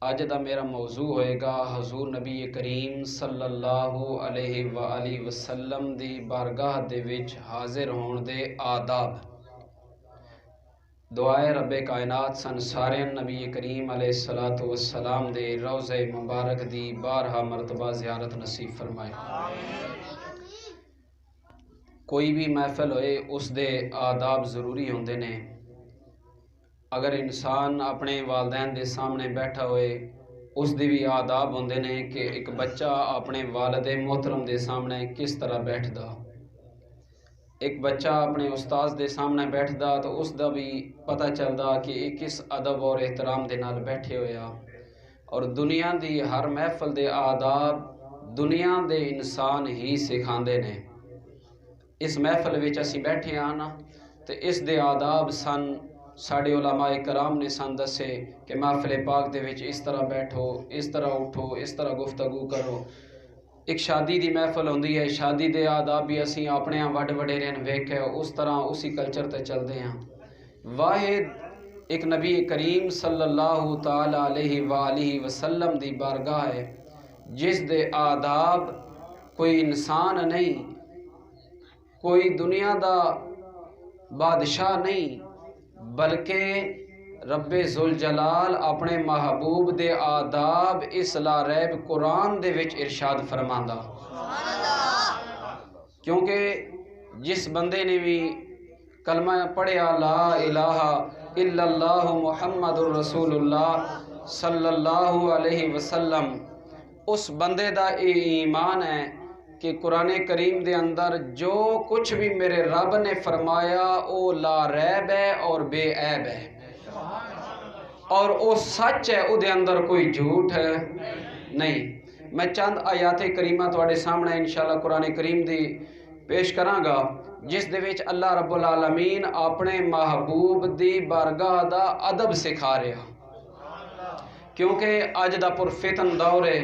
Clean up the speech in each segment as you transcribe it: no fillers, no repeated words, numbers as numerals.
اج دا میرا موضوع ہوئے گا حضور نبی کریم صلی اللہ علیہ وآلہ وسلم دی بارگاہ دے وچ حاضر ہون دے آداب۔ دعائے رب کائنات سن سارے نبی کریم علیہ السلام دے روضہ مبارک دی بارہا مرتبہ زیارت نصیب فرمائے۔ کوئی بھی محفل ہوئے اس دے آداب ضروری ہوندے نے۔ اگر انسان اپنے والدین دے سامنے بیٹھا ہوئے اس دی بھی آداب ہوندے نے کہ ایک بچہ اپنے والد محترم دے سامنے کس طرح بیٹھدا، ایک بچہ اپنے استاذ دے سامنے بیٹھدا تو اس دا بھی پتہ چلدا کہ یہ کس ادب اور احترام دے نال بیٹھے ہویا۔ اور دنیا دی ہر محفل دے آداب دنیا دے انسان ہی سکھاندے نے۔ اس محفل وچ اسی بیٹھے ہاں نا تے اس دے آداب سن ساڑے علماء کرام نے سن دسے کہ محفل پاک دے وچ اس طرح بیٹھو، اس طرح اٹھو، اس طرح گفتگو کرو۔ ایک شادی دی محفل ہوندی ہے، شادی دے آداب بھی اسی اپنے وڈ وڈیرے نے ویکھے اس طرح اسی کلچر تے چلدے ہیں۔ واحد ایک نبی کریم صلی اللہ تعالی علیہ وآلہ وسلم دی بارگاہ ہے جس دے آداب کوئی انسان نہیں، کوئی دنیا دا بادشاہ نہیں، بلکہ رب ذوالجلال اپنے محبوب دے آداب اس لا ریب قرآن دے وچ ارشاد فرماندا۔ کیونکہ جس بندے نے بھی کلمہ پڑھیا لا الہ الا اللہ محمد الرسول اللہ صلی اللہ علیہ وسلم، اس بندے دا ایمان ہے کہ قرآن کریم دے اندر جو کچھ بھی میرے رب نے فرمایا او لا ریب ہے اور بے عیب ہے، اور او سچ ہے، او دے اندر کوئی جھوٹ ہے نہیں۔ میں چند آیات کریمہ تواڈے سامنے انشاءاللہ قرآن کریم دی پیش کراں گا جس دے وچ اللہ رب العالمین اپنے محبوب دی بارگاہ دا ادب سکھا رہا، کیونکہ اج دا پرفتن دور ہے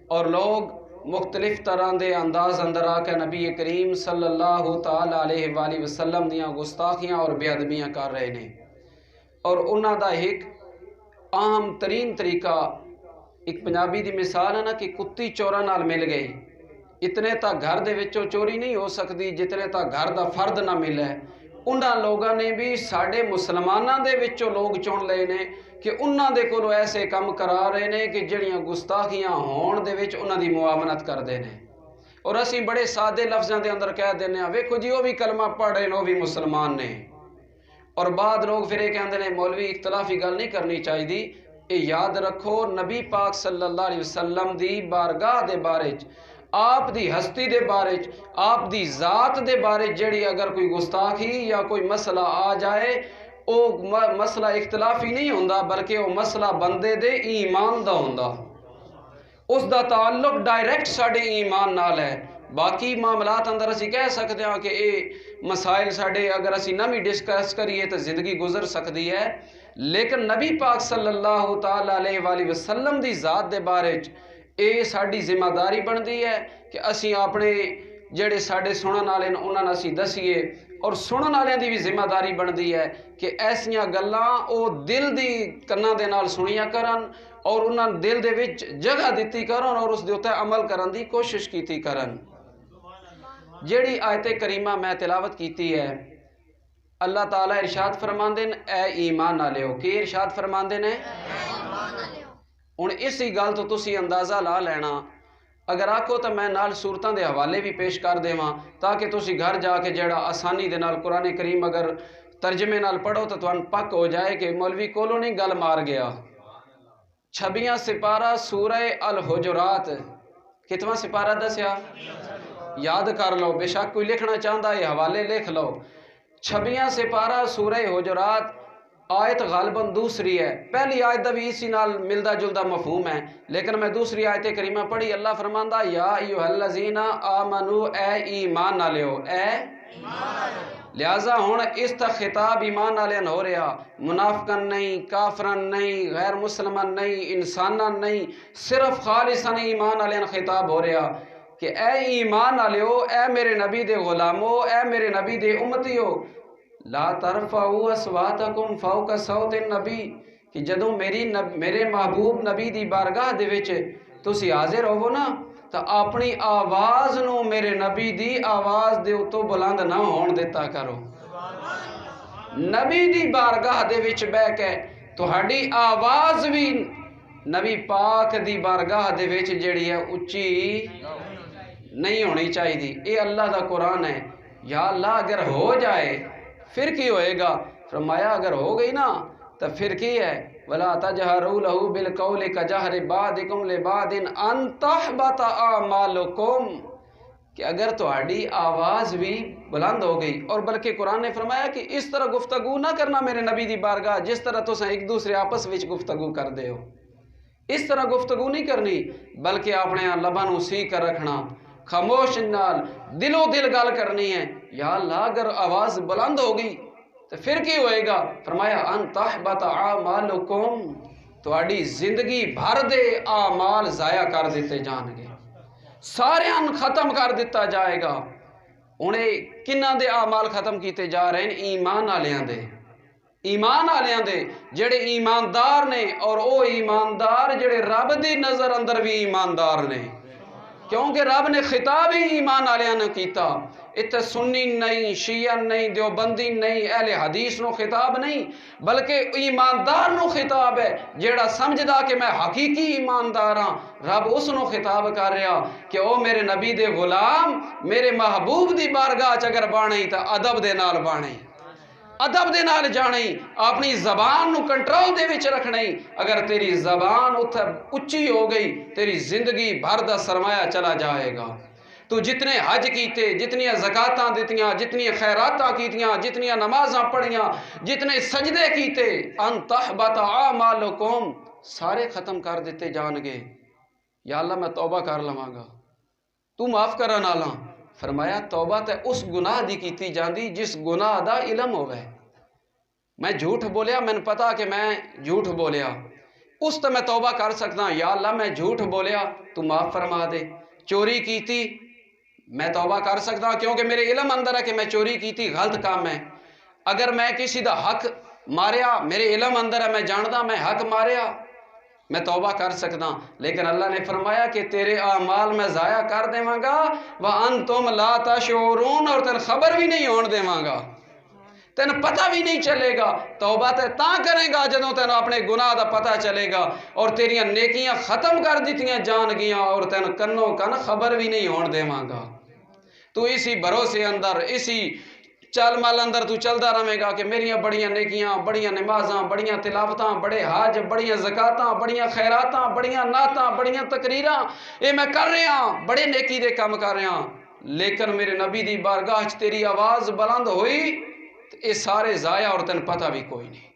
اور لوگ مختلف طرح دے انداز اندر آ کے نبی کریم صلی اللہ تعالی علیہ وآلہ وسلم دیاں گستاخیاں اور بے ادبیاں کر رہے ہیں۔ اور انہاں دا ایک عام ترین طریقہ، ایک پنجابی دی مثال ہے نا کہ کتی چوراں نال مل گئی، اتنے تا گھر دے وچوں چوری نہیں ہو سکتی جتنے تا گھر دا فرد نہ ملے۔ انہاں لوگاں نے بھی ساڈے مسلماناں دے وچوں لوگ چن لے نے کہ انہاں دے کولو ایسے کم کرا رہے نے کہ جڑیاں گستاخیاں ہون دے وچ انہاں دی معاونت کر دے نے، اور اسی بڑے سادے لفظاں دے اندر کہہ دینے ہاں ویکھو جی وہ بھی کلمہ پڑھ رہے نے، وہ بھی مسلمان نے۔ اور بعد لوگ پھر یہ کہندے نے مولوی اختلافی گل نہیں کرنی چاہیے۔ یہ یاد رکھو نبی پاک صلی اللہ علیہ وسلم دی بارگاہ دے بارے آپ دی ہستی دے بارے آپ دی ذات دے بارے جڑی اگر کوئی گستاخی یا کوئی مسئلہ آ جائے او مسئلہ اختلافی نہیں ہوندا بلکہ او مسئلہ بندے دے ایمان دا ہوندا، اس دا تعلق ڈائریکٹ ساڑے ایمان نال ہے۔ باقی معاملات اندر اسی کہہ سکتے ہیں کہ اے مسائل ساڑے اگر اسی نہ بھی ڈسکس کریے تو زندگی گزر سکتی ہے، لیکن نبی پاک صلی اللہ تعالی علیہ وآلہ وسلم دی ذات دے بارے اے ساڑی ذمہ داری بندی ہے کہ اسی اپنے جڑے ساڑے سنن والے انہاں نوں اسی دسیے، اور سنن والے دی بھی ذمہ داری بندی ہے کہ ایسیاں گلاں او دل دی کناں دے نال سنیا کرن اور انہاں دل دے وچ جگہ دتی کرن اور اس دے اوتے عمل کرن دی کوشش کیتی کرن۔ جڑی آیت کریمہ میں تلاوت کیتی ہے اللہ تعالیٰ ارشاد فرماندے نے اے ایمان والےو، کہ ارشاد فردے نے ہن اسی گل تو تسی اندازہ لا لینا۔ اگر آکھو تو میں نال صورتاں دے حوالے بھی پیش کر دیواں تاکہ تسی گھر جا کے جڑا آسانی دے نال قرآن کریم اگر ترجمے نال پڑھو تو تھانوں پک ہو جائے کہ مولوی کولوں نہیں گل مار گیا۔ 26واں سپارہ سورہ الحجرات، کتواں سپارہ دسیا؟ یاد کر لو، بے شک کوئی لکھنا چاہتا ہے حوالے لکھ لو۔ 26واں سپارہ سورہ حجرات آیت غالباً دوسری ہے، پہلی آیت دا بھی اسی نال ملدا جلدا مفہوم ہے، لیکن میں دوسری آیت کریمہ پڑھی۔ اللہ فرماندا یا ایھا الذین آمنو، اے ایمان والےو، اے لہذا ہن اس تا خطاب ایمان والےاں ہو رہا، منافقن نہیں، کافرن نہیں، غیر مسلمان نہیں، انساناں نہیں، صرف خالصاً ایمان والےاں خطاب ہو رہا کہ اے ایمان والےو، اے میرے نبی دے غلامو، اے میرے نبی دے امتیو، لا ترفعوا اصواتکم فوق صوت النبی، کہ جدوں میرے محبوب نبی دی بارگاہ دے وچ تسی حاضر ہوو نا تو اپنی آواز نو میرے نبی دی آواز دے اتوں بلند نہ ہون دیتا کرو. نبی دی بارگاہ دے وچ بہ کے تہاڈی آواز بھی نبی پاک دی بارگاہ دے وچ جڑی ہے اچھی نہیں ہونی چاہیے. اے اللہ دا قرآن ہے. یا اللہ اگر ہو جائے پھر کی ہوئے گا؟ فرمایا اگر ہو گئی نا تو پھر کی ہے؟ وَلَا تَجْهَرُوا لَهُ بِالْقَوْلِ كَجَهْرِ بَعْضِكُمْ لِبَعْضٍ أَن تَحْبَطَ أَعْمَالُكُمْ کہ اگر تہاڈی آواز بھی بلند ہو گئی. اور بلکہ قرآن نے فرمایا کہ اس طرح گفتگو نہ کرنا میرے نبی دی بارگاہ جس طرح تساں ایک دوسرے آپس وچ گفتگو کر دے ہو. اس طرح گفتگو نہیں کرنی بلکہ اپنے لباں نوں سی کر رکھنا، خاموش نال دلو دل گل کرنی ہے. یا اللہ اگر آواز بلند ہو گئی تو پھر کی ہوئے گا؟ فرمایا ان تحبط اعمالکم تہاڈی زندگی بھر دے اعمال ضائع کر دیتے جان گے، سارے ان ختم کر دیتا جائے گا. انہیں کنہ دے اعمال ختم کیتے جا رہے ہیں؟ ایمان والیاں دے. ایمان والیاں دے جڑے ایماندار نے، اور او ایماندار جڑے رب دی نظر اندر بھی ایماندار نے، کیونکہ رب نے خطاب ہی ایمان والیاں نے کیتا. اتنے سنی نہیں، شیعہ نہیں، دیوبندی نہیں، اہل حدیث نو خطاب نہیں بلکہ ایماندار نو خطاب ہے. جیڑا سمجھدا کہ میں حقیقی ایماندار ہاں، رب اس نو خطاب کر رہا کہ او میرے نبی دے غلام میرے محبوب دی بارگاہ چ اگر بانے تو ادب دے نال بانے، ادب دے نال جانے، اپنی زبان نو کنٹرول دے وچ رکھنے. اگر تیری زبان اچھی ہو گئی تیری زندگی بھر دا سرمایہ چلا جائے گا. تو جتنے حج کیتے، جتنی زکاتاں دیتیاں، جتنی خیراتاں کیتیاں، جتنی نمازاں پڑھیاں، جتنے سجدے کیتے، ان تحبط اعمالکم سارے ختم کر دیتے جان گے. یا اللہ میں توبہ کر لواں گا، تو معاف کرن والا. فرمایا توبہ تے اس گناہ دی کیتی جاندی جس گناہ دا علم ہوئے. میں جھوٹ بولیا، میں نے پتا کہ میں جھوٹ بولیا، اس تے میں توبہ کر سکتا. یا اللہ میں جھوٹ بولیا تو معاف فرما دے. چوری کیتی میں توبہ کر سکتا کیونکہ میرے علم اندر ہے کہ میں چوری کیتی غلط کام ہے. اگر میں کسی دا حق ماریا میرے علم اندر ہے، میں جاندا میں حق ماریا، میں توبہ کر سکتا. لیکن اللہ نے فرمایا کہ تیرے اعمال میں ضائع کر دیواں گا وَأَنْتُمْ لَا تَشْعُرُونَ اور تین خبر بھی نہیں ہون دیواں گا، تین پتہ بھی نہیں چلے گا. توبہ تے تاں کرے گا جدوں تین اپنے گناہ دا پتہ چلے گا اور تیریاں نیکیاں ختم کر دیتیاں جان گیاں اور تین کنوں کن خبر بھی نہیں ہون دیواں گا. تو اسی بھروسے اندر، اسی چال مال اندر تو چلدا رہے گا کہ میریاں بڑیاں نیکیاں، بڑیاں نمازاں، بڑیاں تلاوتاں، بڑے حج، بڑیاں زکاتاں، بڑیاں خیراتاں، بڑیاں نعتاں، بڑیاں تقریراں اے میں کر رہا ہاں، بڑے نیکی دے کام کر رہا ہاں. لیکن میرے نبی دی بارگاہ چ تیری آواز بلند ہوئی اے سارے ضائع اور تن پتہ بھی کوئی نہیں.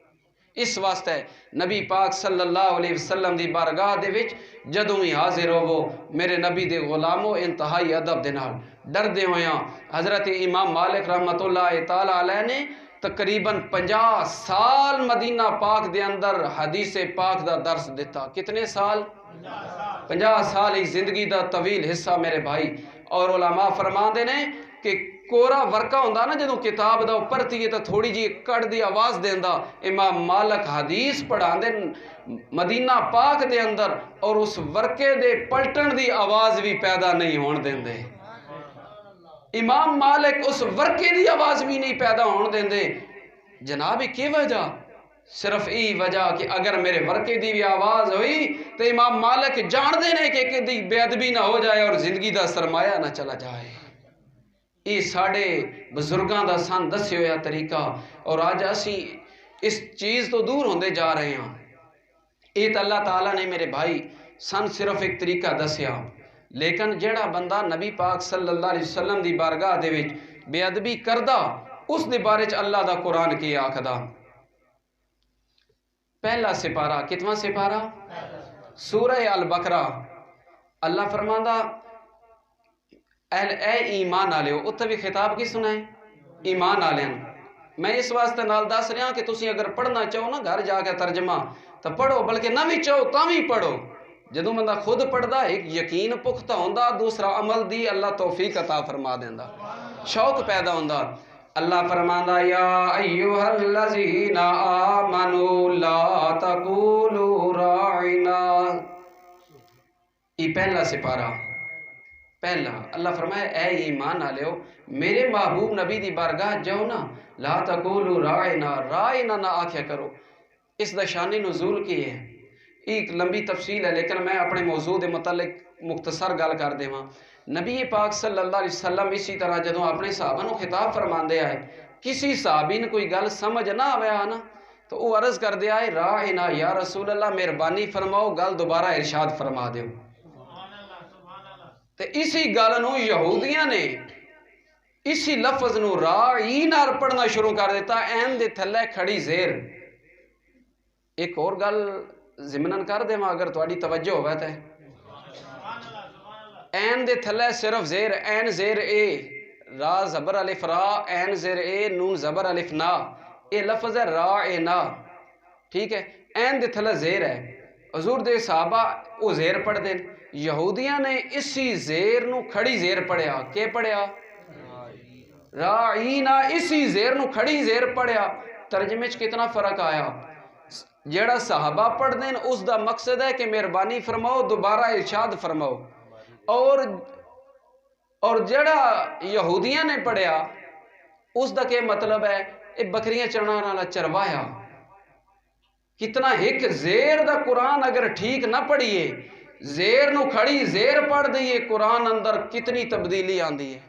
اس واسطے نبی پاک صلی اللہ علیہ وسلم دی بارگاہ دے وچ جدوں ہی حاضر ہوو میرے نبی دے غلاموں انتہائی ادب دے نال ڈر دے ہویاں. حضرت امام مالک رحمت اللہ تعالی علیہ نے تقریباً 50 سال مدینہ پاک دے اندر حدیث پاک دا درس دیتا. کتنے سال؟ 50 سال ایک زندگی دا طویل حصہ میرے بھائی. اور علماء فرماندے نے کہ کورا ورکا ہوندا نا جدوں کتاب دا پڑھتی ہے تو تھوڑی جی کٹ دی آواز دیندا. امام مالک حدیث پڑھاندے مدینہ پاک دے اندر اور اس ورکے دے پلٹن دی آواز بھی پیدا نہیں ہون دیندے. امام مالک اس ورکے دی آواز بھی نہیں پیدا ہون دیندے. جناب کی وجہ؟ صرف ای وجہ کہ اگر میرے ورکے دی بھی آواز ہوئی تو امام مالک جان دے نے کہ کدی بے ادبی نہ ہو جائے اور زندگی دا سرمایہ نہ چلا جائے. یہ ساڑے بزرگاں دا سان دسے ہویا طریقہ اور آج اسی اس چیز تو دور ہوندے جا رہے ہیں. یہ تو اللہ تعالیٰ نے میرے بھائی سن صرف ایک طریقہ دسیا. لیکن جیڑا بندہ نبی پاک صلی اللہ علیہ وسلم دی بارگاہ دے وچ بے ادبی کردہ اس دے بارے چ اللہ دا قرآن کی آکھدا. پہلا سپارہ کتواں سپارہ؟ سورہ البقرہ. اللہ فرماندا اے ایمان آلیو. اتھے بھی خطاب کی سنا ہے؟ ایمان آلیاں. میں اس واسطے نال دس رہا کہ تسی اگر پڑھنا چاہو نا گھر جا کے ترجمہ تو پڑھو، بلکہ نہ بھی چاہو تاں بھی پڑھو. جدوں بندہ خود پڑھدا ایک یقین پختہ ہوندا، دوسرا عمل دی اللہ توفیق عطا فرما دیندا، شوق پیدا ہوندا. اللہ فرماندا یا ایھا الذین آمنوا لا تقولوا راعنا، یہ پہلا سپارہ پہلا اللہ فرمایا اے ایمان والےو میرے محبوب نبی دی بارگاہ جاؤ نا، لا تقولوا راعنا، راعنا نہ آکھیا کرو۔ اس دا شان نزول کی ہے، ایک لمبی تفصیل ہے، لیکن میں اپنے موضوع دے متعلق مختصر گل کر دیواں۔ نبی پاک صلی اللہ علیہ وسلم اسی طرح جدوں اپنے صحابہ نو خطاب فرماندے آئے، کسی صحابی نے کوئی گل سمجھ نہ آیا نا تو وہ عرض کر دیا ہے راعنا یا رسول اللہ مہربانی فرماؤ گل دوبارہ ارشاد فرما دیو۔ تو اسی گل نو یہودیاں نے اسی لفظ نو راعی نال پڑھنا شروع کر دیتا، این دے تھلے کھڑی زیر۔ ایک اور گل ضمنن کر دے اگر تہاڈی توجہ ہوے تے، این دے تھلے صرف زیر، این زیر اے، را زبر الف را، این زیر اے، نون زبر الف نا، اے لفظ ہے راعنا، ٹھیک ہے، این دے تھلے زیر ہے۔ حضور دے صحابہ وہ زیر پڑھ دیں، یہودیاں نے اسی زیر نو کھڑی زیر پڑھیا، کہ پڑھیا راعینا، اسی زیر نو کھڑی زیر پڑھیا۔ ترجمے چ کتنا فرق آیا؟ جیڑا صحابہ پڑھ دیں اس دا مقصد ہے کہ مہربانی فرماؤ دوبارہ ارشاد فرماؤ، اور جیڑا یہودیاں نے پڑھیا اس دا کیا مطلب ہے؟ اے بکریاں چرنا والا چروایا۔ کتنا ایک زیر دا قرآن اگر ٹھیک نہ پڑھیے، زیر نو کھڑی زیر پڑھ دئیے، قرآن اندر کتنی تبدیلی آندی ہے۔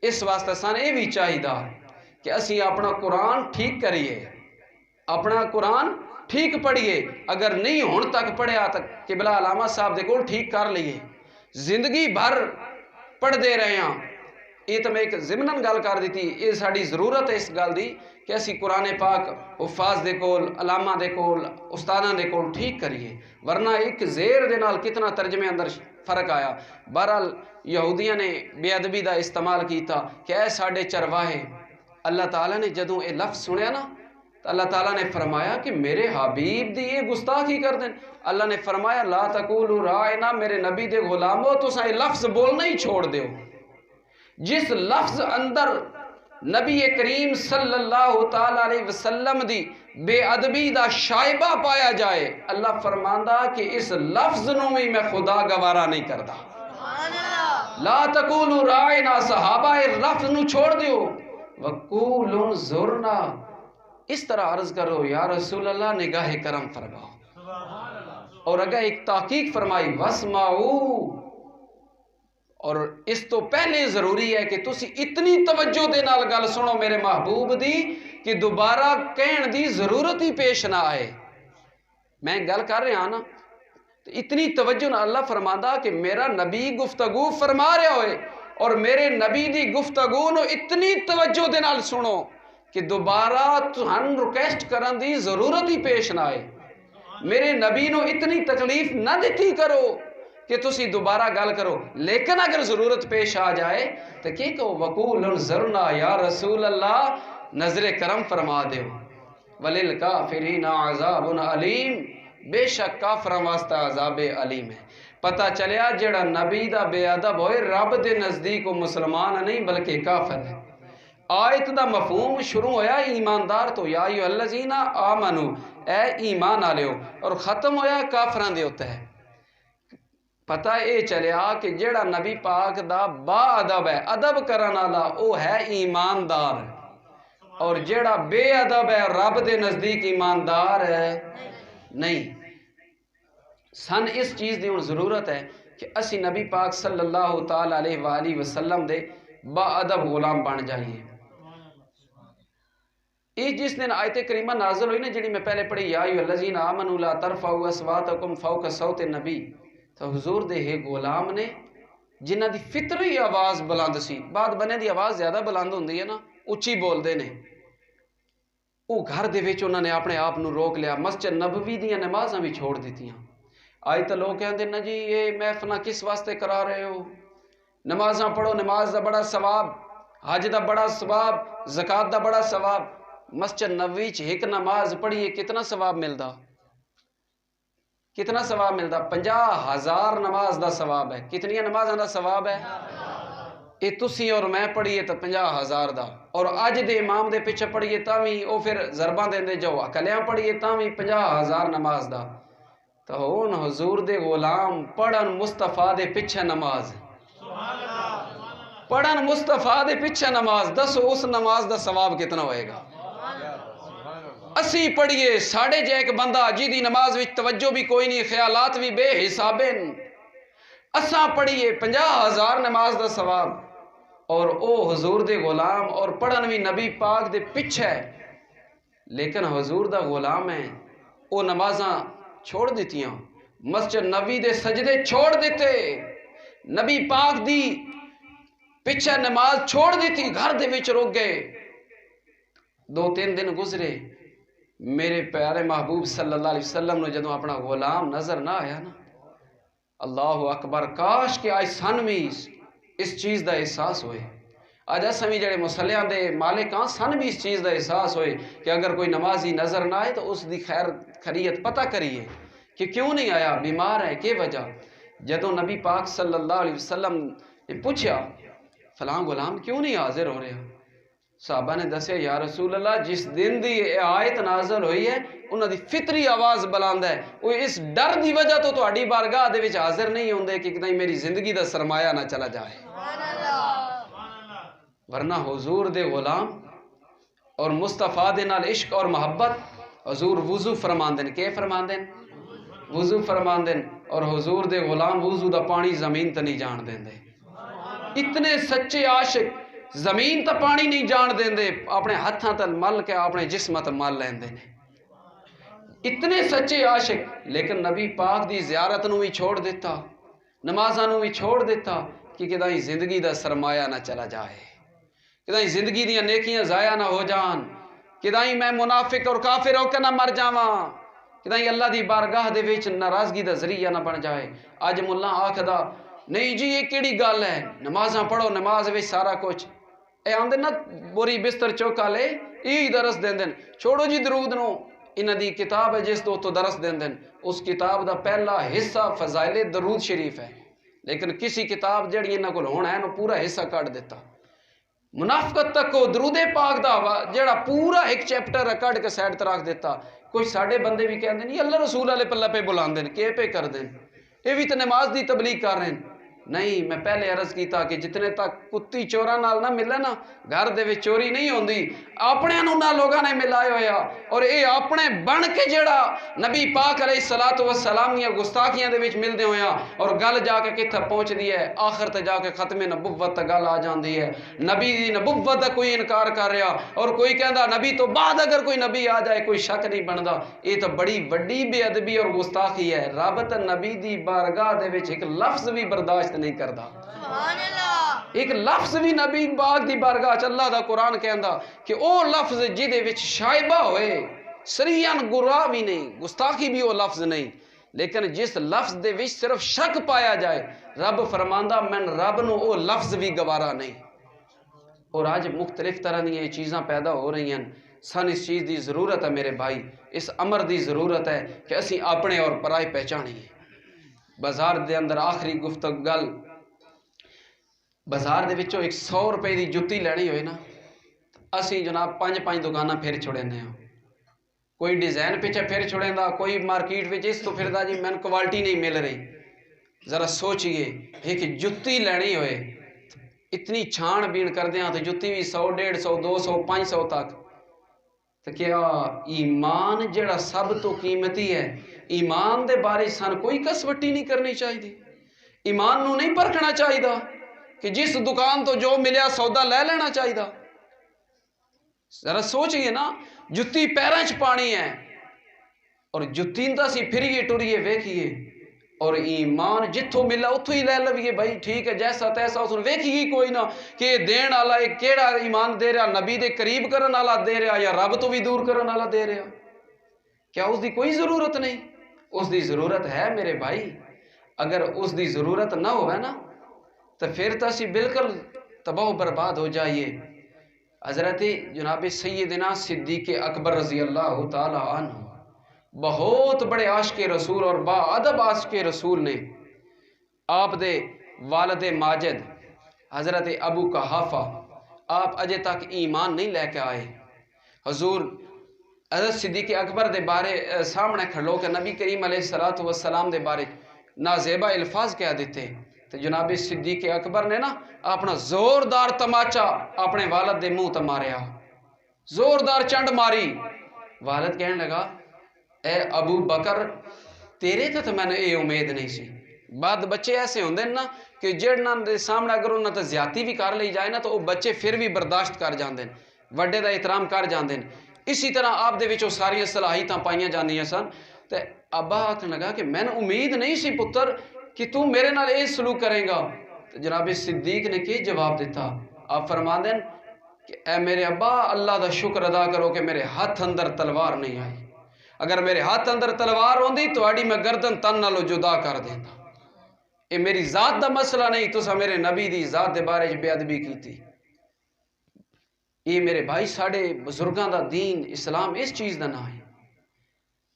اس واسطے سان یہ بھی چاہیے کہ اسی اپنا قرآن ٹھیک کریے، اپنا قرآن ٹھیک پڑھیے، اگر نہیں ہون تک پڑھیا تو قبلہ علامہ صاحب دے کول ٹھیک کر لیے، زندگی بھر پڑھ دے رہے ہیں۔ یہ تو میں ایک ضمنن گل کر دیتی، یہ ساری ضرورت ہے اس گل دی کہ اسی قرآن پاک حفاظ دے کول، علامہ دے کول، استاداں دے کول ٹھیک کریے، ورنہ ایک زیر دے نال کتنا ترجمے اندر فرق آیا۔ بہرحال یہودیاں نے بے ادبی دا استعمال کیتا کہ اے ساڈے چرواہے۔ اللہ تعالیٰ نے جدوں اے لفظ سنیا نا تو اللہ تعالیٰ نے فرمایا کہ میرے حبیب دی یہ گستاخی کر دیں۔ اللہ نے فرمایا لا تقولوا راعنا، میرے نبی دے غلامو تساں یہ لفظ بولنا ہی چھوڑ دیو۔ جس لفظ اندر نبی کریم صلی اللہ تعالیٰ علیہ وسلم دی بے ادبی دا شائبہ پایا جائے، اللہ فرماندا کہ اس لفظ نو بھی میں خدا گوارا نہیں کردا۔ لا تقولوا راعنا، صحابہ لفظ نو چھوڑ دیو، وقولوا انظرنا، اس طرح عرض کرو یا رسول اللہ نگاہ کرم فرماؤ، اور اگر ایک تحقیق فرمائی واسمعوا، اور اس تو پہلے ضروری ہے کہ تسی اتنی توجہ دے نال گل سنو میرے محبوب دی کہ دوبارہ کہن دی ضرورت ہی پیش نہ آئے۔ میں گل کر رہا نا، اتنی توجہ نہ اللہ فرمادا کہ میرا نبی گفتگو فرما رہا ہوئے اور میرے نبی دی گفتگو نو اتنی توجہ دے نال سنو کہ دوبارہ تہن ریکویسٹ کرن دی ضرورت ہی پیش نہ آئے۔ میرے نبی نو اتنی تکلیف نہ دیتی کرو کہ تسی دوبارہ گل کرو، لیکن اگر ضرورت پیش آ جائے تو کہ کہو وقول انظرنا یا رسول اللہ نظر کرم فرما دیو، وللکافرین عذاب علیم، بے شک کافراں واسطہ عذاب علیم ہے۔ پتہ چلیا جڑا نبی دا بے ادب ہوئے رب دے نزدیک وہ مسلمان نہیں بلکہ کافر ہے۔ آیت دا مفہوم شروع ہویا ایماندار تو، یا ایھا الذین آمنو، اے ایمان والےو، اور ختم ہویا کافراں دے اوتے ہے۔ پتہ اے چلیا کہ جڑا نبی پاک دا با ادب ہے، ادب کرن والا او ہے ایماندار، اور جڑا بے ادب ہے رب دے نزدیک ایماندار ہے نہیں۔ سن اس چیز دی ہن ضرورت ہے کہ اسی نبی پاک صلی اللہ تعالی علیہ وآلہ وسلم دے با ادب غلام بن جائیے۔ یہ جس دن آیت کریمہ نازل ہوئی نا جڑی میں پہلے پڑھی یا ایھا الذین آمنوا لا ترفعوا اصواتکم فوق صوت النبی، تو حضور دے ہے غلام نے جنہ دی فطری آواز بلند سی، بعد بنے دی آواز زیادہ بلند ہوندی ہے نا، اچھی بول دے نے، وہ گھر دے وچ انہوں نے اپنے آپ نو روک لیا، مسجد نبوی دیاں نمازاں بھی چھوڑ دیتیاں۔ آج تو لوگ کہندے نا جی یہ محفلاں کس واسطے کرا رہے ہو، نمازاں پڑھو، نماز دا بڑا ثواب، حج دا بڑا ثواب، زکات دا بڑا ثواب۔ مسجد نبوی چ ایک نماز پڑھیے کتنا ثواب ملدا؟ کتنا ثواب ملدا؟ 50,000 نماز دا ثواب ہے۔ کتنی نمازاں دا ثواب ہے؟ یہ تسی اور میں پڑھیے تو 50,000 دا۔ اور اج دے امام دے پیچھے پڑھیے تاوی او پھر ضرباں دیندے جو اکلیاں پڑھیے تاوی 50,000 نماز دا تو ہن حضور دے غلام پڑھن مصطفیٰ دے پیچھے نماز پڑھن مصطفیٰ دے پیچھے نماز دسو اس نماز دا ثواب کتنا ہوئے گا اسی پڑھیے ساڑھے جے ایک بندہ جی دی نماز وچ توجہ بھی کوئی نہیں خیالات بھی بے حسابن اساں پڑھیے 50,000 نماز دا ثواب اور او حضور دے غلام اور پڑھن بھی نبی پاک دے پیچھے لیکن حضور دا غلام ہے او نمازاں چھوڑ دیتیاں مسجد نبی دے سجدے چھوڑ دیتے نبی پاک دی پیچھے نماز چھوڑ دیتی گھر دے وچ رک گئے 2-3 دن گزرے میرے پیارے محبوب صلی اللہ علیہ وسلم نے جدوں اپنا غلام نظر نہ آیا نا اللہ اکبر کاش کہ آج سن بھی اس چیز دا احساس ہوئے آج اساں بھی جڑے مسلیاں دے مالک ہاں سن بھی اس چیز دا احساس ہوئے کہ اگر کوئی نمازی نظر نہ آئے تو اس دی خیر خیریت پتہ کریے کہ کیوں نہیں آیا بیمار ہے کہ وجہ جدوں نبی پاک صلی اللہ علیہ وسلم نے پوچھا فلاں غلام کیوں نہیں حاضر ہو رہا صحابہ نے دسیا یا رسول اللہ جس دن دی آیت نازل ہوئی ہے انہاں دی فطری آواز بلند ہے وہ اس ڈر دی وجہ تو تہاڈی بارگاہ دے وچ حاضر نہیں ہوندے کہ کتیں میری زندگی دا سرمایہ نہ چلا جائے ورنہ حضور دے غلام اور مصطفیٰ دے نال عشق اور محبت حضور وضو فرماندن کہ فرماندن وضو فرماندن اور حضور دے غلام وضو دا پانی زمین تے نہیں جان دیندے اتنے سچے عاشق زمین تا پانی نہیں جان دیندے اپنے ہتھاں تے مل کے اپنے جسم تے مل لیندے نے اتنے سچے عاشق لیکن نبی پاک دی زیارت نو بھی چھوڑ دیتا نمازاں نو بھی چھوڑ دیتا کہ کدائیں زندگی دا سرمایہ نہ چلا جائے کدائیں زندگی دیاں نیکیاں ضائع نہ ہو جان کدائیں میں منافق اور کافر ہو کے نہ مر جاواں کدائیں اللہ دی بارگاہ دے وچ ناراضگی دا ذریعہ نہ بن جائے اج ملا آکھدا نہیں جی یہ کیڑی گل ہے نمازاں پڑھو نماز وچ سارا کچھ اے آندے نا بوری بستر چوکا لے یہی درس دین دن چھوڑو جی درود نو انہاں دی کتاب ہے جس تو درس دین دن اس کتاب دا پہلا حصہ فضائل درود شریف ہے لیکن کسی کتاب جڑی انہاں کول ہونا ہے نو پورا حصہ کٹ دیتا منافقت تک کو درود پاک دا جڑا پورا ایک چیپٹر ہے کٹ کے سائڈ تے رکھ دیتا کوئی ساڈے بندے بھی کہندے نہیں اللہ رسول والے پلہ پہ بلاندے کہ پہ کر دین یہ بھی تو نماز دی تبلیغ کر رہے ہیں نہیں میں پہلے عرض کیتا کہ جتنے تک کتی چوراں نال نہ ملے نا گھر دے وچ چوری نہیں ہوندی اپنے نوں نہ لوگاں نے ملائے ہویا اور اے اپنے بن کے جڑا نبی پاک علیہ الصلوۃ والسلام دیاں گستاخیاں دے وچ ملدے ہویا اور گل جا کے کتھے پہنچ دی ہے آخر تے جا کے ختم نبوت تے گل آ جاندی ہے نبی دی نبوت دا کوئی انکار کر رہا اور کوئی کہندا نبی تو بعد اگر کوئی نبی آ جائے کوئی شک نہیں بندا یہ تو بڑی بڑی بے ادبی اور گستاخی ہے رب تے نبی دی بارگاہ دے وچ ایک لفظ بھی برداشت نہیں کردا سبحان اللہ ایک لفظ بھی نبی پاک دی بارگاہ چ اللہ دا قرآن کہندا کہ او لفظ جدے وچ شائبہ ہوئے سریان گراہ بھی نہیں گستاخی بھی وہ لفظ نہیں لیکن جس لفظ دے وچ صرف شک پایا جائے رب فرماندا من رب نو او لفظ بھی گوارا نہیں اور آج مختلف طرح دی یہ چیزاں پیدا ہو رہی ہیں سن اس چیز دی ضرورت ہے میرے بھائی اس امر دی ضرورت ہے کہ اسی اپنے اور پرائے پہچانیے بازار دے اندر آخری گفتگو گل بازار دے وچوں 100 روپے دی جُتی لینی ہوئے نا اسی جناب 5 دکاناں پھر چھوڑنے ہاں کوئی ڈیزائن پیچھے پھر چھوڑیں دا کوئی مارکیٹ وچ اس تو پھر دا جی میں کوالٹی نہیں مل رہی ذرا سوچئے ایک جُتی لینی ہوئے اتنی چھان بین کر دیاں تو جُتی بھی 100 150 200 500 تک تو کیا ایمان جڑا سب تو قیمتی ہے ایمان دے بارے سان کوئی کسوٹی نہیں کرنی چاہیے ایمان نو نہیں پرکھنا چاہیے کہ جس دکان تو جو ملیا سودا لے لینا چاہیے ذرا سوچئے نا جُتی پیراں چ پانی ہے اور جُتی دا سی پھریے ٹریے ویکھیے اور ایمان جتھوں ملا اتھوں ہی لے لویے بھائی ٹھیک ہے جیسا تیسا اس نے ویکھی کوئی نہ کہ دین والا ایک کیڑا ایمان دے رہا نبی دے قریب کرن والا دے رہا یا رب تو بھی دور کرن والا دے رہا کیا اس دی کوئی ضرورت نہیں اس دی ضرورت ہے میرے بھائی اگر اس دی ضرورت نہ ہوئے نا تو پھر تو اسی بالکل تباہ و برباد ہو جائیے حضرت جناب سیدنا صدیق اکبر رضی اللہ تعالی عنہ بہت بڑے عاشق رسول اور با ادب عاشق رسول نے آپ دے والد ماجد حضرت ابو قحافہ آپ اجے تک ایمان نہیں لے کے آئے۔ حضور حضرت صدیق اکبر دے بارے سامنے کھڑو کہ نبی کریم علیہ الصلوۃ والسلام دے بارے نازیبا الفاظ کہہ دیتے، تو جناب صدیق اکبر نے نا اپنا زوردار تماچا اپنے والد دے منہ تے ماریا، زوردار چنڈ ماری۔ والد کہنے لگا اے ابو بکر تیرے تو میں نے یہ امید نہیں سی۔ بعد بچے ایسے ہوندے نا کہ جڑنا دے سامنے اگر انہوں نے زیادتی بھی کر لی جائے نا تو وہ بچے پھر بھی برداشت کر جاندے، وڈے دا احترام کر جاندے۔ اسی طرح آپ دے وچوں ساری صلاحیتاں پائیاں جاندیاں سن۔ تے ابا آکھن لگا کہ میں نے امید نہیں سی پتر کہ تو میرے نال اے سلوک کرے گا۔ جناب صدیق نے کی جواب دیتا؟ آپ فرما دیں کہ اے میرے ابا اللہ دا شکر ادا کرو کہ میرے ہاتھ اندر تلوار نہیں آئی، اگر میرے ہاتھ اندر تلوار ہوندی تو آڑی میں گردن تن نالو جدا کر دیتا۔ یہ میری ذات دا مسئلہ نہیں، تسا میرے نبی دی ذات دے بارے بے ادبی کی تھی۔ یہ میرے بھائی ساڑے بزرگاں دا دین اسلام اس چیز دا نہ ہے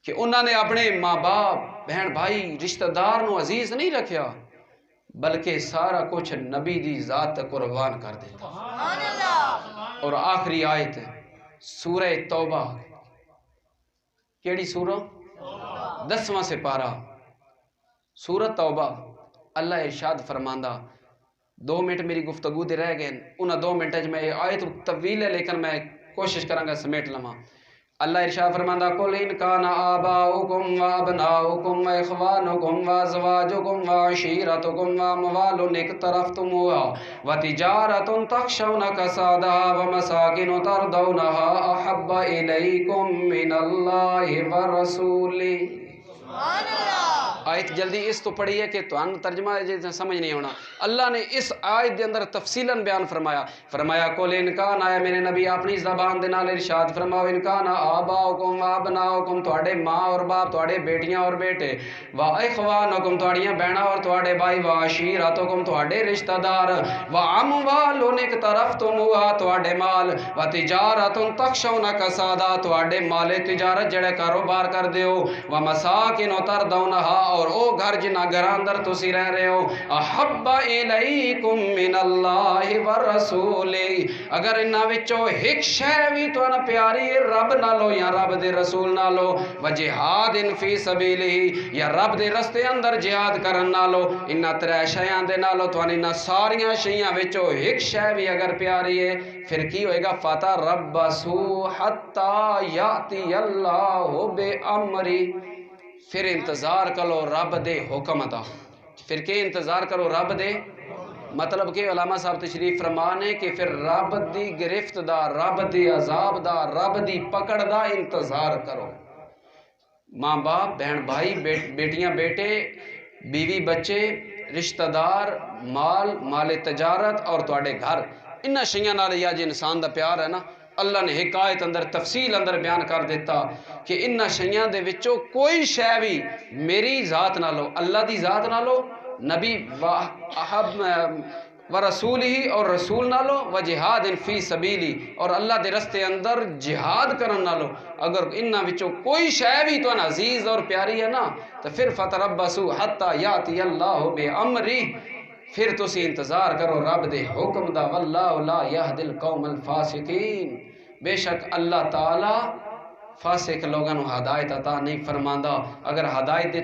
کہ انہوں نے اپنے ماں باپ بہن بھائی رشتہ دار نو عزیز نہیں رکھیا، بلکہ سارا کچھ نبی دی ذات قربان کر دیتا۔ اور آخری آیت سورہ توبہ، کیڑی سورہ؟ 10واں سپارہ سورۃ توبہ۔ اللہ ارشاد فرماندہ، 2 منٹ میری گفتگو دے رہ گئے، انہاں 2 منٹ میں یہ آیت طویل ہے لیکن میں کوشش کراں گا سمیٹ لواں۔ اللہ ارشاد فرماندہ قل ان کان آباؤکم و ابناؤکم و اخوانکم و ازواجکم و عشیرتکم و اموال اقترفتموها و تجارت تخشون کسادها و مساکن ترضونها احب الیکم من اللہ و رسولہ۔ آیت جلدی اس تو پڑھی ہے کہ تو ترجمہ سمجھ نہیں ہونا۔ اللہ نے اس آیت دے اندر تفصیلاً بیان فرمایا قل ان کان، آیا میرے نبی اپنی زبان دے نال ارشاد فرماؤ ان کان آباؤکم و ابناؤکم، تواڈے ماں اور باپ، تواڈے بیٹیاں اور بیٹے، و اخوانکم تواڈیاں بہناں اور تواڈے بھائی، و عشیرتکم تواڈے رشتہ دار، و اموال اقترفتموها تواڈے مال، و تجارت تخشون کسادہ تواڈے مال تجارت جڑے کاروبار کر دیو، و مساکن ترضونها اور او گھر جنہ گھر اندر تسی رہ رہے ہو، احب الیکم من اللہ والرسول، اگر انہاں وچوں ایک شے وی تانوں پیاری ہے رب نالو یا رب دے رسول نالو، و جہاد فی سبیلہ یا رب دے رستے اندر جہاد کرن نالو، انہاں 3 شیاں دے نالو تانوں انہاں ساریاں شیاں وچوں ایک شے وی اگر پیاری ہے، پھر کی ہوئے گا فتربصوا حتی یاتی اللہ بامرہ، پھر انتظار کرو رب دے حکم دا۔ پھر کہ انتظار کرو رب دے مطلب کہ علامہ صاحب تشریف فرمانے کہ پھر رب دی گرفت دا، رب دی عذاب دا، رب دی پکڑ دا انتظار کرو۔ ماں باپ، بہن بھائی، بیٹیاں بیٹے، بیوی بچے، رشتہ دار، مال تجارت اور تواڈے گھر، انہاں شیاں نال یا جی انسان دا پیار ہے نا، اللہ نے حکایت اندر تفصیل اندر بیان کر دیتا کہ انہاں شیاں دے وچوں کوئی شے بھی میری ذات نہ لو، اللہ دی ذات نہ لو، نبی و رسول ہی اور رسول نہ لو، و جہاد فی سبیلی اور اللہ دے رستے اندر جہاد کرن نہ لو، اگر انہاں وچوں کوئی شے بھی تو عزیز اور پیاری ہے نا تو پھر فتربصوا حتی یاتی اللہ بامرہ، پھر تسی انتظار کرو رب دے حکم دا، واللہ لا یہدی القوم الفاسقین، بے شک اللہ تعالی فاسق لوگاں نو ہدایت عطا نہیں فرماندا۔ اگر ہدایت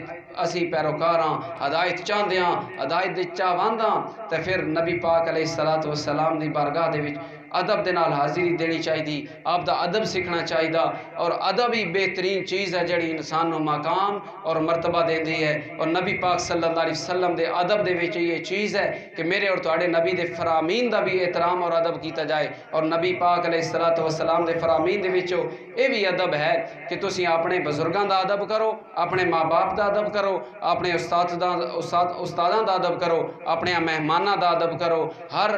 اسی پیروکاراں ہدایت چاہندیاں، ہدایت چاہوانداں تے پھر نبی پاک علیہ الصلوۃ والسلام دی بارگاہ دے وچ ادب دے نال حاضری دینی چاہیے، آپ دا ادب سیکھنا چاہیے، اور ادب ہی بہترین چیز ہے جڑی انسان نو مقام اور مرتبہ دیندی ہے، اور نبی پاک صلی اللہ علیہ وسلم دے ادب دے وچ یہ چیز ہے کہ میرے اور تواڈے نبی دے فرامین دا بھی احترام اور ادب کیتا جائے، اور نبی پاک علیہ الصلوۃ والسلام دے فرامین دے وچوں یہ بھی ادب ہے کہ تسی اپنے بزرگاں دا ادب کرو، اپنے ماں باپ دا ادب کرو، اپنے استاداں دا ادب کرو، اپنے مہماناں دا ادب کرو، ہر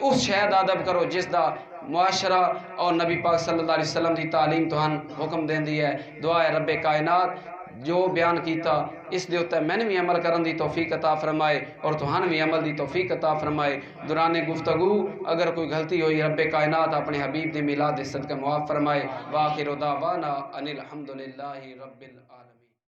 اس شے دا ادب کرو جس دا معاشرہ اور نبی پاک صلی اللہ علیہ وسلم دی تعلیم تہان حکم دیندی ہے۔ دعا ہے رب کائنات جو بیان کیتا اس دے اوتے میں نے بھی عمل کرن دی توفیق عطا فرمائے اور تہان بھی عمل دی توفیق عطا فرمائے۔ دوران گفتگو اگر کوئی غلطی ہوئی رب کائنات اپنے حبیب دی میلاد دے صدقہ معاف فرمائے۔ وآخر دعوانا ان الحمدللہ رب العالمین۔